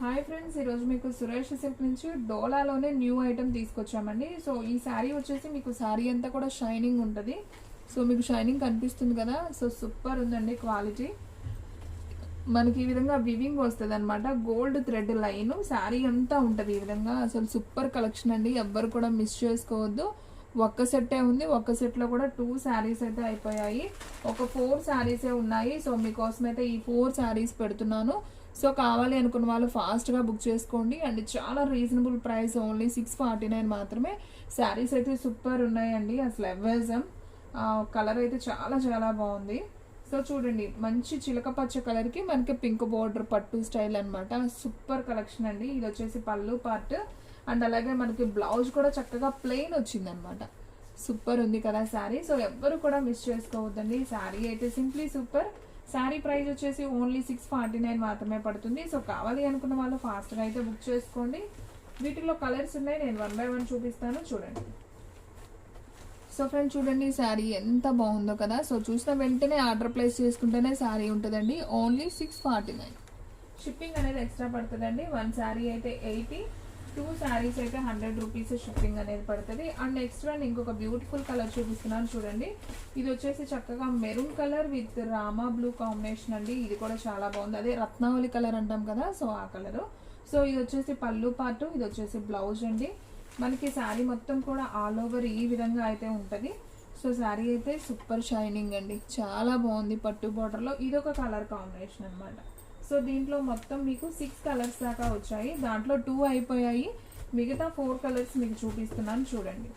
Hi friends, ఈరోజు మీకు Suresh silk నుంచి డోలాలోనే న్యూ ఐటమ్ తీసుకొచ్చామండి. సో ఈ శారీ వచ్చేసి మీకు శారీ అంతా కూడా షైనింగ్ ఉంటుంది. సో మీకు షైనింగ్ కనిపిస్తుంది కదా. సో సూపర్ ఉందండి క్వాలిటీ. మనకి ఈ విధంగా వివింగ్ వస్తుంది అనమాట. గోల్డ్ థ్రెడ్ లైన్ శారీ అంతా ఉంటుంది ఈ విధంగా. అసలు సూపర్ కలెక్షన్ అండి, ఎవ్వరు కూడా మిస్ చేసుకోవద్దు. ఒక్క సెట్టే ఉంది, ఒక్క సెట్లో కూడా 2 శారీస్ అయితే అయిపోయాయి. ఒక 4 శారీసే ఉన్నాయి. సో మీకోసం అయితే ఈ 4 శారీస్ పెడుతున్నాను. సో కావాలి అనుకున్న వాళ్ళు ఫాస్ట్గా బుక్ చేసుకోండి. అండ్ చాలా రీజనబుల్ ప్రైస్, ఓన్లీ 649 మాత్రమే. శారీస్ అయితే సూపర్ ఉన్నాయండి. అసలు ఎవ్వేజం కలర్ అయితే చాలా చాలా బాగుంది. సో చూడండి, మంచి చిలక పచ్చ కలర్కి మనకి పింక్ బోర్డర్ పట్టు స్టైల్ అనమాట. సూపర్ కలెక్షన్ అండి. ఇది వచ్చేసి పళ్ళు పార్ట్. అండ్ అలాగే మనకి బ్లౌజ్ కూడా చక్కగా ప్లెయిన్ వచ్చిందనమాట. సూపర్ ఉంది కదా శారీ. సో ఎవ్వరు కూడా మిస్ చేసుకోవద్దండి. శారీ అయితే సింప్లీ సూపర్. శారీ ప్రైస్ వచ్చేసి ఓన్లీ 649 మాత్రమే పడుతుంది. సో కావాలి అనుకున్న వాళ్ళు ఫాస్ట్గా అయితే బుక్ చేసుకోండి. వీటిలో కలర్స్ ఉన్నాయి, నేను 1 by 1 చూపిస్తాను, చూడండి. సో ఫ్రెండ్స్ చూడండి, శారీ ఎంత బాగుందో కదా. సో చూసిన వెంటనే ఆర్డర్ ప్లేస్ చేసుకుంటేనే శారీ ఉంటుందండి. ఓన్లీ 649. షిప్పింగ్ అనేది ఎక్స్ట్రా పడుతుందండి. 1 శారీ అయితే 80, 2 శారీస్ అయితే 100 రూపీస్ షిప్పింగ్ అనేది పడుతుంది. అండ్ నెక్స్ట్ వన్ ఇంకొక బ్యూటిఫుల్ కలర్ చూపిస్తున్నాను చూడండి. ఇది వచ్చేసి చక్కగా maroon colour with Rama blue combination అండి. ఇది కూడా చాలా బాగుంది. అదే రత్నావళి కలర్ అంటాం కదా, సో ఆ కలరు. సో ఇది వచ్చేసి పళ్ళు పార్ట్, ఇది వచ్చేసి బ్లౌజ్ అండి. మనకి శారీ మొత్తం కూడా ఆల్ ఓవర్ ఈ విధంగా అయితే ఉంటుంది. సో శారీ అయితే సూపర్ షైనింగ్ అండి, చాలా బాగుంది. పట్టు బార్డర్లో ఇదొక కలర్ కాంబినేషన్ అనమాట. సో దీంట్లో మొత్తం మీకు 6 కలర్స్ దాకా వచ్చాయి. దాంట్లో 2 అయిపోయాయి, మిగతా 4 కలర్స్ మీకు చూపిస్తున్నాను చూడండి.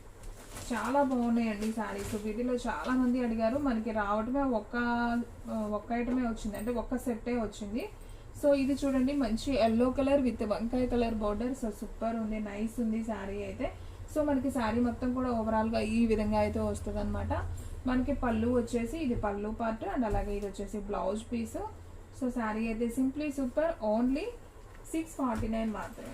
చాలా బాగున్నాయండి శారీస్. వీటిలో చాలా మంది అడిగారు. మనకి రావటమే ఒక్క ఐటమే వచ్చింది, అంటే ఒక్క సెట్టే వచ్చింది. సో ఇది చూడండి, మంచి ఎల్లో కలర్ విత్ వంకాయ కలర్ బోర్డర్. సో సూపర్ ఉంది, నైస్ ఉంది శారీ అయితే. సో మనకి శారీ మొత్తం కూడా ఓవరాల్గా ఈ విధంగా అయితే వస్తుంది అనమాట. మనకి పళ్ళు వచ్చేసి ఇది పళ్ళు పార్ట్, అండ్ అలాగే ఇది వచ్చేసి బ్లౌజ్ పీస్. సో శారీ అయితే సింప్లీ సూపర్, ఓన్లీ 649 మాత్రమే.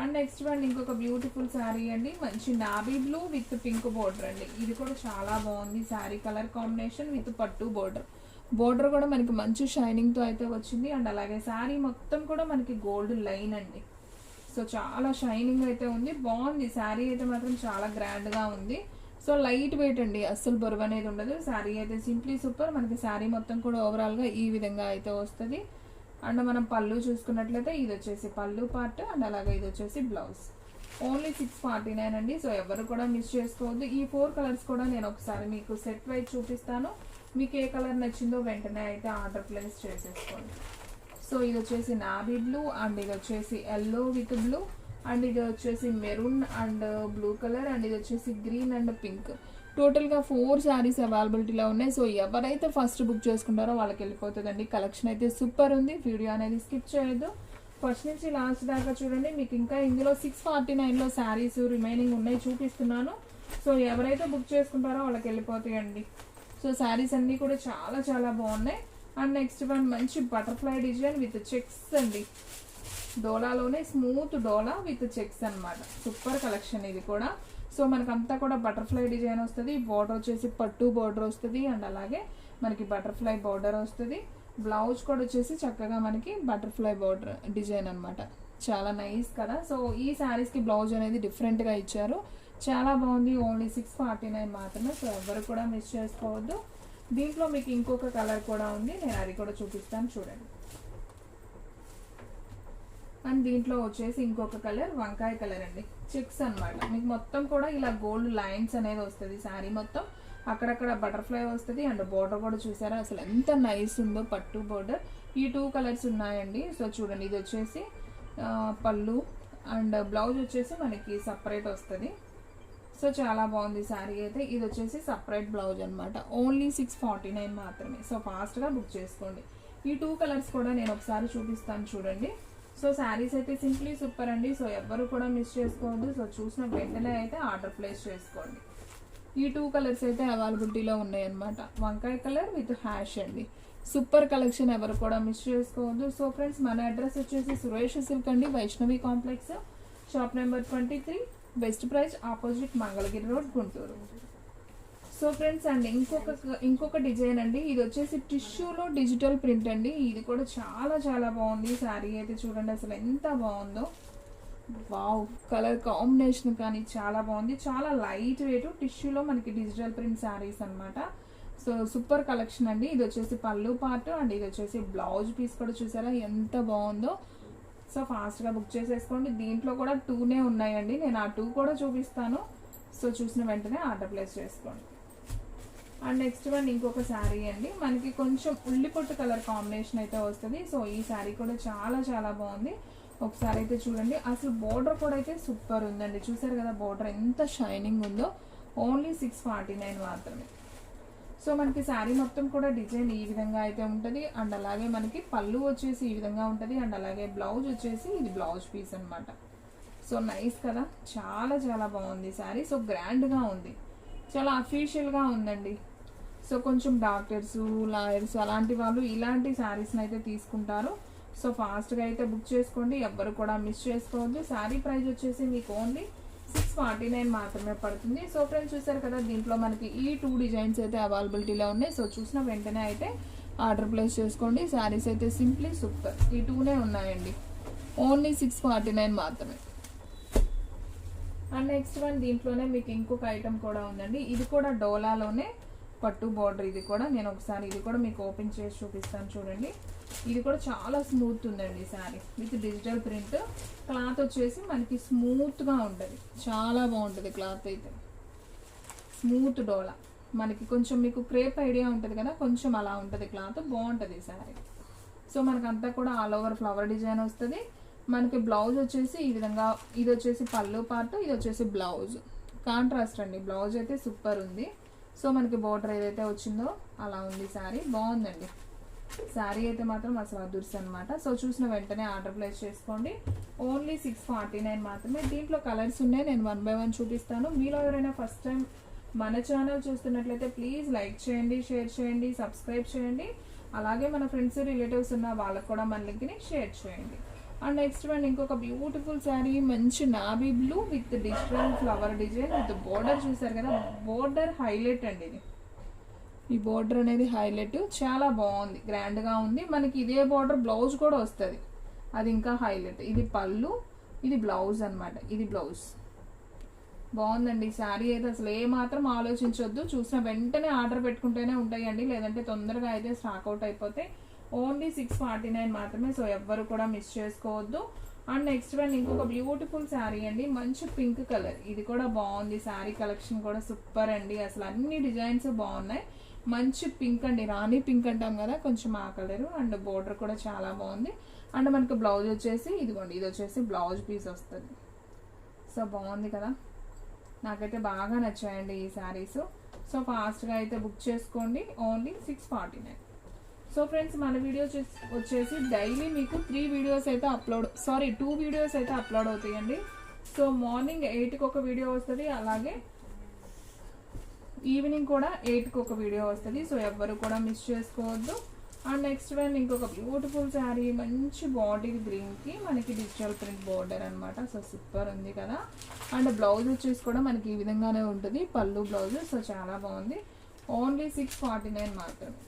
అండ్ నెక్స్ట్ వన్ ఇంకొక బ్యూటిఫుల్ శారీ అండి. మంచి నాబీ బ్లూ విత్ పింక్ బోర్డర్ అండి. ఇది కూడా చాలా బాగుంది. శారీ కలర్ కాంబినేషన్ విత్ పట్టు బోర్డర్. బోర్డర్ కూడా మనకి మంచి షైనింగ్తో అయితే వచ్చింది. అండ్ అలాగే శారీ మొత్తం కూడా మనకి గోల్డ్ లైన్ అండి. సో చాలా షైనింగ్ అయితే ఉంది, బాగుంది. శారీ అయితే మాత్రం చాలా గ్రాండ్గా ఉంది. సో లైట్ వెయిట్ అండి, అస్సలు బరువు అనేది ఉండదు. శారీ అయితే సింప్లీ సూపర్. మనకి శారీ మొత్తం కూడా ఓవరాల్గా ఈ విధంగా అయితే వస్తుంది. అండ్ మనం పళ్ళు చూసుకున్నట్లయితే ఇది వచ్చేసి పళ్ళు పార్ట్, అండ్ అలాగే ఇది వచ్చేసి బ్లౌజ్. ఓన్లీ 649 అండి. సో ఎవరు కూడా మిస్ చేసుకోవద్దు. ఈ 4 కలర్స్ కూడా నేను ఒకసారి మీకు సెట్ వైజ్ చూపిస్తాను. మీకు ఏ కలర్ నచ్చిందో వెంటనే అయితే ఆర్డర్ ప్లేస్ చేసేసుకోండి. సో ఇది వచ్చేసి నాబీ బ్లూ, అండ్ ఇది వచ్చేసి ఎల్లో విత్ బ్లూ, అండ్ ఇది వచ్చేసి maroon and blue colour, and ఇది వచ్చేసి గ్రీన్ అండ్ పింక్. టోటల్గా 4 శారీస్ అవైలబిలిటీలో ఉన్నాయి. సో ఎవరైతే ఫస్ట్ బుక్ చేసుకుంటారో వాళ్ళకి వెళ్ళిపోతుందండి. కలెక్షన్ అయితే సూపర్ ఉంది. వీడియో అనేది స్కిప్ చేయొద్దు, ఫస్ట్ నుంచి లాస్ట్ దాకా చూడండి. మీకు ఇంకా ఇందులో 649లో శారీస్ రిమైనింగ్ ఉన్నాయి, చూపిస్తున్నాను. సో ఎవరైతే బుక్ చేసుకుంటారో వాళ్ళకి వెళ్ళిపోతాయండి. సో శారీస్ అన్నీ కూడా చాలా చాలా బాగున్నాయి. అండ్ నెక్స్ట్ వన్ మంచి బటర్ఫ్లై డిజైన్ విత్ చెక్స్ అండి. డోలాలోనే స్మూత్ డోలా విత్ చెక్స్ అనమాట. సూపర్ కలెక్షన్ ఇది కూడా. సో మనకంతా కూడా బటర్ఫ్లై డిజైన్ వస్తుంది. బోర్డర్ వచ్చేసి పట్టు బోర్డర్ వస్తుంది, అండ్ అలాగే మనకి బటర్ఫ్లై బోర్డర్ వస్తుంది. బ్లౌజ్ కూడా వచ్చేసి చక్కగా మనకి బటర్ఫ్లై బోర్డర్ డిజైన్ అనమాట. చాలా నైస్ కదా. సో ఈ శారీస్కి బ్లౌజ్ అనేది డిఫరెంట్గా ఇచ్చారు, చాలా బాగుంది. ఓన్లీ 649 మాత్రమే. సో ఎవరు కూడా మిస్ చేసుకోవద్దు. దీంట్లో మీకు ఇంకొక కలర్ కూడా ఉంది, నేను అది కూడా చూపిస్తాను చూడండి. అండ్ దీంట్లో వచ్చేసి ఇంకొక కలర్ వంకాయ కలర్ అండి, చెక్స్ అనమాట. మీకు మొత్తం కూడా ఇలా గోల్డ్ లైన్స్ అనేది వస్తుంది. శారీ మొత్తం అక్కడక్కడ బటర్ఫ్లై వస్తుంది. అండ్ బోర్డర్ కూడా చూసారా అసలు ఎంత నైస్ ఉందో, పట్టు బోర్డర్. ఈ 2 కలర్స్ ఉన్నాయండి. సో చూడండి, ఇది వచ్చేసి పళ్ళు, అండ్ బ్లౌజ్ వచ్చేసి మనకి సపరేట్ వస్తుంది. సో చాలా బాగుంది శారీ అయితే. ఇది వచ్చేసి సపరేట్ బ్లౌజ్ అనమాట. ఓన్లీ 649 మాత్రమే. సో ఫాస్ట్గా బుక్ చేసుకోండి. ఈ 2 కలర్స్ కూడా నేను ఒకసారి చూపిస్తాను చూడండి. సో శారీస్ అయితే సింప్లీ సూపర్ అండి. సో ఎవ్వరు కూడా మిస్ చేసుకోవద్దు. సో చూసిన వెంటనే అయితే ఆర్డర్ ప్లేస్ చేసుకోండి. ఈ 2 కలర్స్ అయితే అవైలబిలిటీలో ఉన్నాయన్నమాట. వంకాయ కలర్ విత్ హ్యాష్ అండి. సూపర్ కలెక్షన్, ఎవరు కూడా మిస్ చేసుకోవద్దు. సో ఫ్రెండ్స్, మన అడ్రస్ వచ్చేసి సురేష్ సిల్క్ అండి, Vaishnavi complex, shop number 23, best price opposite Mangalagiri road, Guntur. So friends and ఇంకొక డిజైన్ అండి. ఇది వచ్చేసి టిష్యూలో డిజిటల్ ప్రింట్ అండి. ఇది కూడా చాలా చాలా బాగుంది. శారీ అయితే చూడండి అసలు ఎంత బాగుందో. వావ్, కలర్ కాంబినేషన్ కానీ చాలా బాగుంది. చాలా లైట్ వెయిట్ టిష్యూలో మనకి డిజిటల్ ప్రింట్ శారీస్ అనమాట. సో సూపర్ కలెక్షన్ అండి. ఇది వచ్చేసి పళ్ళు పార్ట్ అండ్ ఇది వచ్చేసి బ్లౌజ్ పీస్ కూడా చూసారా ఎంత బాగుందో. సో ఫాస్ట్గా బుక్ చేసేసుకోండి. దీంట్లో కూడా 2నే ఉన్నాయండి. నేను ఆ 2 కూడా చూపిస్తాను. సో చూసిన వెంటనే ఆర్డర్ ప్లేస్ చేసుకోండి. అండ్ నెక్స్ట్ వన్ ఇంకొక శారీ అండి. మనకి కొంచెం ఉల్లిపొట్టు కలర్ కాంబినేషన్ అయితే వస్తుంది. సో ఈ శారీ కూడా చాలా చాలా బాగుంది. ఒకసారి అయితే చూడండి. అసలు బోర్డర్ కూడా అయితే సూపర్ ఉందండి. చూసారు కదా బోర్డర్ ఎంత షైనింగ్ ఉందో. ఓన్లీ 649 మాత్రమే. సో మనకి శారీ మొత్తం కూడా డిజైన్ ఈ విధంగా అయితే ఉంటుంది. అండ్ అలాగే మనకి పళ్ళు వచ్చేసి ఈ విధంగా ఉంటుంది. అండ్ అలాగే బ్లౌజ్ వచ్చేసి ఇది బ్లౌజ్ పీస్ అనమాట. సో నైస్ కదా, చాలా చాలా బాగుంది శారీ. సో గ్రాండ్గా ఉంది, చాలా అఫీషియల్గా ఉందండి. సో కొంచెం డాక్టర్స్, లాయర్స్ అలాంటి వాళ్ళు ఇలాంటి శారీస్ని అయితే తీసుకుంటారు. సో ఫాస్ట్గా అయితే బుక్ చేసుకోండి, ఎవ్వరు కూడా మిస్ చేసుకోవద్దు. శారీ ప్రైస్ వచ్చేసి మీకు ఓన్లీ 649 మాత్రమే పడుతుంది. సో ఫ్రెండ్స్ చూసారు కదా, దీంట్లో మనకి ఈ 2 డిజైన్స్ అయితే అవైలబిలిటీలో ఉన్నాయి. సో చూసిన వెంటనే అయితే ఆర్డర్ ప్లేస్ చేసుకోండి. శారీస్ అయితే సింప్లీ సూపర్. ఈ 2నే ఉన్నాయండి. ఓన్లీ 649 మాత్రమే. అండ్ నెక్స్ట్ వన్ దీంట్లోనే మీకు ఇంకొక ఐటమ్ కూడా ఉందండి. ఇది కూడా డోలాలోనే పట్టు బార్డర్. ఇది కూడా నేను ఒకసారి ఇది కూడా మీకు ఓపెన్ చేసి చూపిస్తాను చూడండి. ఇది కూడా చాలా స్మూత్ ఉందండి sari with digital print. Cloth వచ్చేసి మనకి స్మూత్గా ఉంటుంది, చాలా బాగుంటుంది క్లాత్ అయితే. స్మూత్ డోలా మనకి కొంచెం మీకు క్రేప్ ఐడియా ఉంటుంది కదా, కొంచెం అలా ఉంటుంది క్లాత్. బాగుంటుంది శారీ. సో మనకంతా కూడా ఆల్ ఓవర్ ఫ్లవర్ డిజైన్ వస్తుంది. మనకి బ్లౌజ్ వచ్చేసి ఈ విధంగా, ఇది వచ్చేసి పళ్ళు పార్ట్, ఇది వచ్చేసి బ్లౌజ్. కాంట్రాస్ట్ అండి, బ్లౌజ్ అయితే సూపర్ ఉంది. సో మనకి బోర్డర్ ఏదైతే వచ్చిందో అలా ఉంది శారీ. బాగుందండి శారీ అయితే మాత్రం అసలు అదుర్స్ అనమాట. సో చూసిన వెంటనే ఆర్డర్ ప్లేస్ చేసుకోండి. ఓన్లీ 649 మాత్రమే. దీంట్లో కలర్స్ ఉన్నాయి, నేను 1 by 1 చూపిస్తాను. మీలో ఎవరైనా ఫస్ట్ టైం మన ఛానల్ చూస్తున్నట్లయితే ప్లీజ్ లైక్ చేయండి, షేర్ చేయండి, సబ్స్క్రైబ్ చేయండి. అలాగే మన ఫ్రెండ్స్, రిలేటివ్స్ ఉన్న వాళ్ళకు కూడా మన లింక్ని షేర్ చేయండి. అండ్ నెక్స్ట్ వన్ ఇంకొక బ్యూటిఫుల్ శారీ, మంచి navy blue with digital flower design with border. చూసారు కదా, బోర్డర్ హైలైట్ అండి. ఇది ఈ బోర్డర్ అనేది హైలైట్, చాలా బాగుంది, గ్రాండ్గా ఉంది. మనకి ఇదే బోర్డర్ బ్లౌజ్ కూడా వస్తుంది, అది ఇంకా హైలైట్. ఇది పళ్ళు, ఇది బ్లౌజ్ అనమాట. ఇది బ్లౌజ్ బాగుందండి. శారీ అయితే అసలు ఏ మాత్రం ఆలోచించొద్దు, చూసిన వెంటనే ఆర్డర్ పెట్టుకుంటేనే ఉంటాయండి, లేదంటే తొందరగా అయితే స్టాక్ అవుట్ అయిపోతాయి. ఓన్లీ 649 మాత్రమే. సో ఎవ్వరు కూడా మిస్ చేసుకోవద్దు. అండ్ నెక్స్ట్ వన్ ఇంకొక బ్యూటిఫుల్ శారీ అండి, మంచి పింక్ కలర్. ఇది కూడా బాగుంది. శారీ కలెక్షన్ కూడా సూపర్ అండి. అసలు అన్ని డిజైన్స్ బాగున్నాయి. మంచి పింక్ అండి, రాణి పింక్ అంటాం కదా, కొంచెం ఆ కలరు. అండ్ బోర్డర్ కూడా చాలా బాగుంది. అండ్ మనకి బ్లౌజ్ వచ్చేసి ఇదిగోండి, ఇది వచ్చేసి బ్లౌజ్ పీస్ వస్తుంది. సో బాగుంది కదా, నాకైతే బాగా నచ్చాయండి ఈ శారీస్. సో ఫాస్ట్గా అయితే బుక్ చేసుకోండి. ఓన్లీ 649. సో ఫ్రెండ్స్ మన వీడియో వచ్చేసి డైలీ మీకు 2 వీడియోస్ అయితే అప్లోడ్ అవుతాయండి. సో మార్నింగ్ 8కి ఒక వీడియో వస్తుంది, అలాగే ఈవినింగ్ కూడా 8కి ఒక వీడియో వస్తుంది. సో ఎవ్వరు కూడా మిస్ చేసుకోవద్దు. అండ్ నెక్స్ట్ వన్ ఇంకొక బ్యూటిఫుల్ శారీ, మంచి బాటిల్ గ్రీన్కి మనకి డిజిటల్ ప్రింట్ బోర్డర్ అనమాట. సో సూపర్ ఉంది కదా. అండ్ బ్లౌజ్ వచ్చేసి కూడా మనకి ఈ విధంగానే ఉంటుంది, పళ్ళు బ్లౌజ్. సో చాలా బాగుంది. ఓన్లీ 649 మాత్రమే.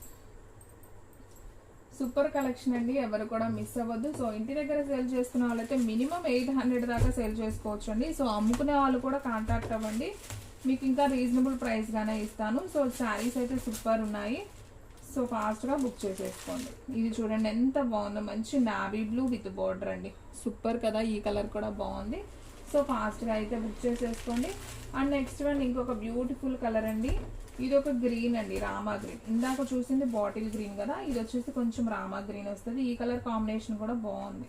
సూపర్ కలెక్షన్ అండి, ఎవరు కూడా మిస్ అవ్వద్దు. సో ఇంటి దగ్గర సేల్ చేసుకునే వాళ్ళైతే మినిమం 800 దాకా సేల్ చేసుకోవచ్చు అండి. సో అమ్ముకునే వాళ్ళు కూడా కాంటాక్ట్ అవ్వండి, మీకు ఇంకా రీజనబుల్ ప్రైస్గానే ఇస్తాను. సో శారీస్ అయితే సూపర్ ఉన్నాయి. సో ఫాస్ట్గా బుక్ చేసేసుకోండి. ఇది చూడండి ఎంత బాగుందో, మంచి నావీ బ్లూ విత్ బోర్డర్ అండి. సూపర్ కదా, ఈ కలర్ కూడా బాగుంది. సో ఫాస్ట్గా అయితే బుక్ చేసేసుకోండి. అండ్ నెక్స్ట్ వన్ ఇంకొక బ్యూటిఫుల్ కలర్ అండి. ఇది ఒక గ్రీన్ అండి, రామా గ్రీన్. ఇందాక చూసింది బాటిల్ గ్రీన్ కదా, ఇది వచ్చేసి కొంచెం రామా గ్రీన్ వస్తుంది. ఈ కలర్ కాంబినేషన్ కూడా బాగుంది.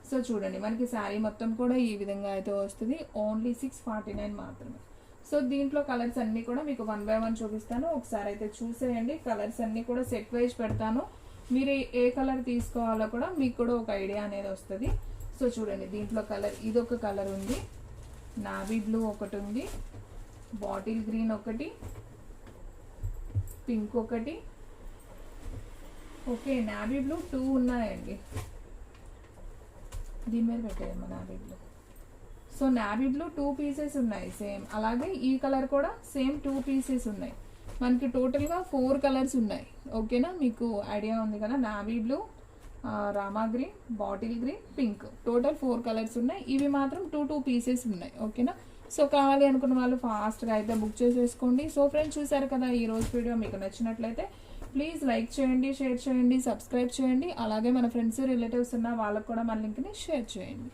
సో చూడండి మనకి శారీ మొత్తం కూడా ఈ విధంగా అయితే వస్తుంది. ఓన్లీ 649 మాత్రమే. సో దీంట్లో కలర్స్ అన్నీ కూడా మీకు 1 by 1 చూపిస్తాను, ఒకసారి అయితే చూసేయండి. కలర్స్ అన్నీ కూడా సెట్ వైజ్ పెడతాను, మీరు ఏ కలర్ తీసుకోవాలో కూడా మీకు కూడా ఒక ఐడియా అనేది వస్తుంది. సో చూడండి దీంట్లో కలర్, ఇదొక కలర్ ఉంది, నావీ బ్లూ ఒకటి ఉంది, బాటిల్ గ్రీన్ ఒకటి, పింక్ ఒకటి, ఓకే నావీ బ్లూ 2 ఉన్నాయండి. దీని మీద పెట్టేయమ్మా navy blue. So navy blue 2 pieces ఉన్నాయి సేమ్. అలాగే ఈ కలర్ కూడా సేమ్ 2 పీసెస్ ఉన్నాయి. మనకి టోటల్గా 4 కలర్స్ ఉన్నాయి. ఓకేనా, మీకు ఐడియా ఉంది కదా. Navy blue, Rama green, bottle green, pink, total 4 colours ఉన్నాయి. ఇవి మాత్రం 2 పీసెస్ ఉన్నాయి. ఓకేనా, సో కావాలి అనుకున్న వాళ్ళు ఫాస్ట్గా అయితే బుక్ చేసేసుకోండి. సో ఫ్రెండ్స్, చూసారు కదా ఈ రోజు వీడియో. మీకు నచ్చినట్లయితే ప్లీజ్ లైక్ చేయండి, షేర్ చేయండి, సబ్స్క్రైబ్ చేయండి. అలాగే మన ఫ్రెండ్స్ రిలేటివ్స్ ఉన్న వాళ్ళకు కూడా మన లింక్ని షేర్ చేయండి.